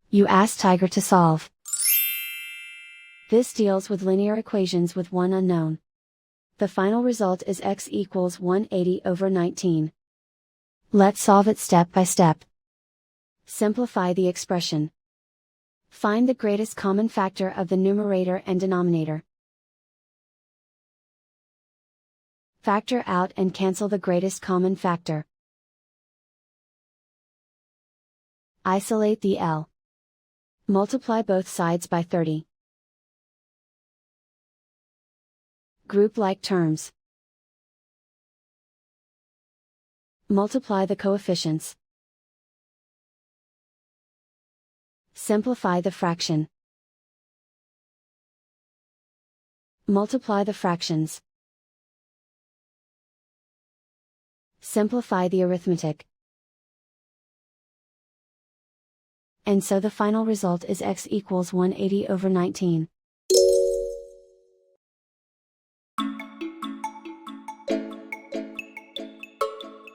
You ask Tiger to solve. This deals with linear equations with one unknown. The final result is x equals 180 over 19. Let's solve it step by step. Simplify the expression. Find the greatest common factor of the numerator and denominator. Factor out and cancel the greatest common factor. Isolate the L. Multiply both sides by 30. Group like terms. Multiply the coefficients. Simplify the fraction. Multiply the fractions. Simplify the arithmetic. And so the final result is x equals 180 over 19.